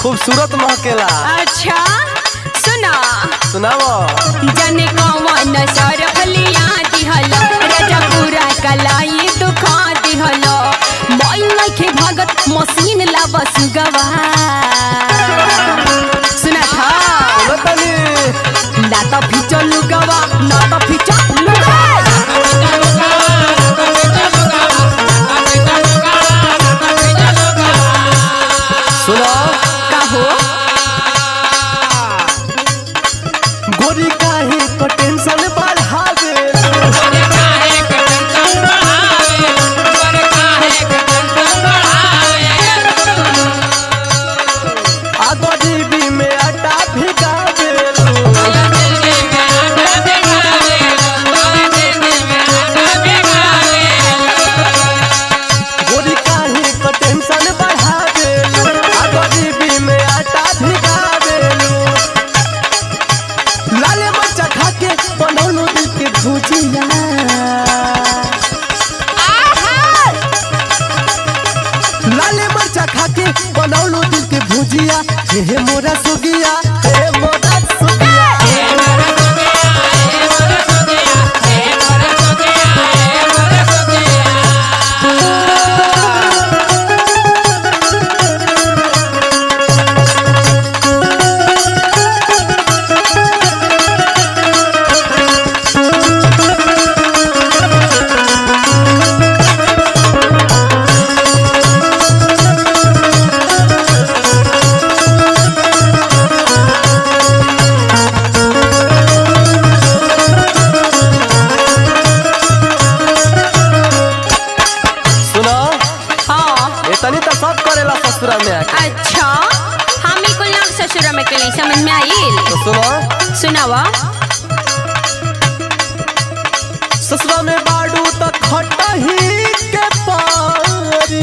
खूबसूरत महकेला। अच्छा सुना सुनाओ। जाने कौन सरफलिया दिहल राजा पूरा कलाई दुखा दिहल मोई नखे भगत मशीन ला बस गवा सुना था ना तो फिचो लुगवा ना तो फिचो लुगवा सुनो कहो गोरी काहे को टेंशन बढ़ावे आ गरीबी में आटा भिगावे गोरी काहे को टेंशन बढ़ावे आ गरीबी में आटा भिगावे लाले मरचा खा के बनौलो दिल के भुजिया लाले मरचा खा के बनौलो दिल के भुजिया हे मोरा सुगिया हे मोरा सुगिया सुनो हाँ इतनी तो सब करेला ससुरा में आके। अच्छा हम ही कुल नाम ससुरा में के नहीं समझ में आइल तो सुनो सुनावा ससुरा में बाड़ू तो खटही के पारी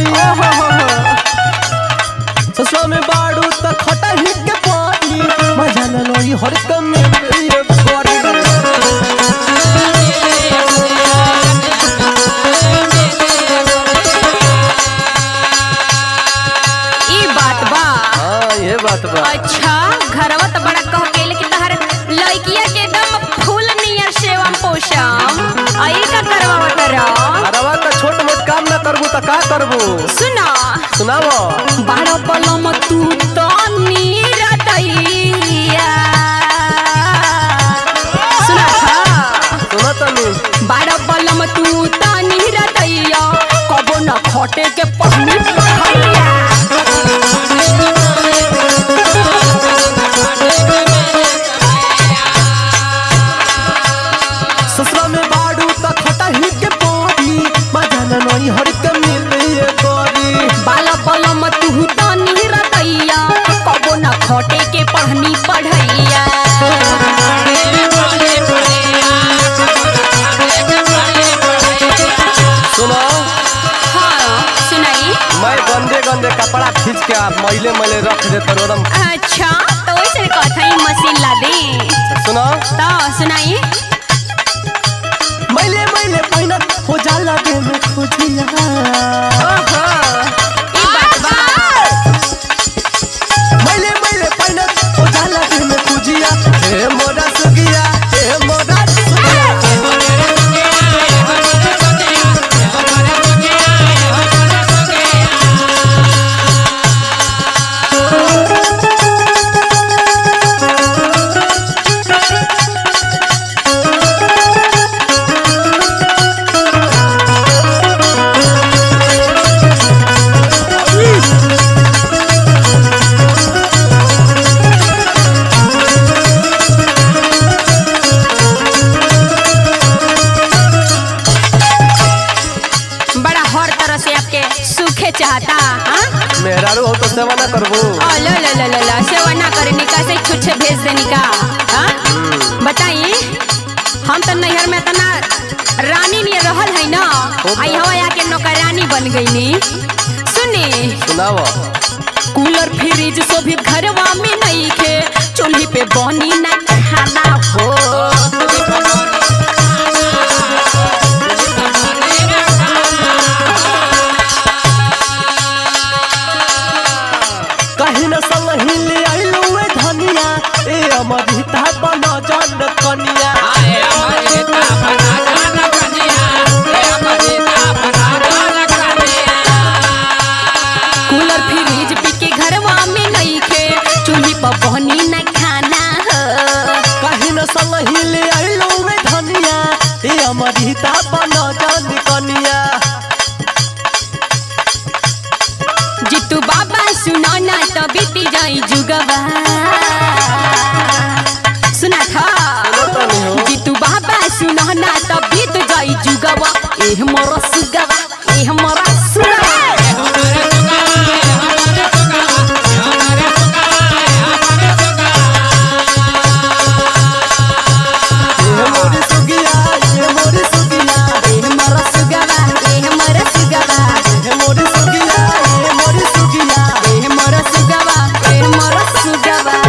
ससुरा में बाड़ू तो खटही के पारी मजा न लोई हर कम ये पारी ई बात बा हाँ ये बात बा। अच्छा घरवा तो बड़ा कह के लेकिन तहर लड़किया के एकदम फूल नियर सेवम पोषम आई का करवा करो अरवा तो छोट मोट काम ना करबू तो का करबू सुना सुनाओ। बाड़ा बलम तू तो नीरदैया सुना था सुनो तनी बाड़ा बलम तू तो नीरदैया कबो न खटे के पहनी पहैया ससुरा में बाड़ू तो खटही के पारी मजा न लोई हर कम ये पारी बाला बलम तू तो नीरदैया कबो न खटे के पहनी पढ़ैया सुनो हाँ सुनाई मैं गंदे गंदे कपड़ा खींच के आप मैले मैले रख दे तो एकदम। अच्छा तो वैसे कथा ही मशीन ला दे सुनो तो सुनाई मैले मैले पहिनत हो जाला दे में खोजिया ओहो ई बात बा मैले मैले पहिनत हो जाला दे में खोजिया हे मोरा सुगिया हे मोरा सुगिया बड़ा हर तरह से आपके सूखे चाहता हाँ मेहरारू हो तो सेवा ना करबू ला सेवा ना करनी कैसे छुच्छे भेज देनी का हाँ बताइए हम तो नैहर में तना रानी ने रहल है ना आई हवा आके नौकरानी बन गई नी सुनी सुनाओ। कूलर फ्रिज सो भी घरवा में नहीं खे चूल्ही पे बनी ना खाना हो कहीं न संगही सुगवा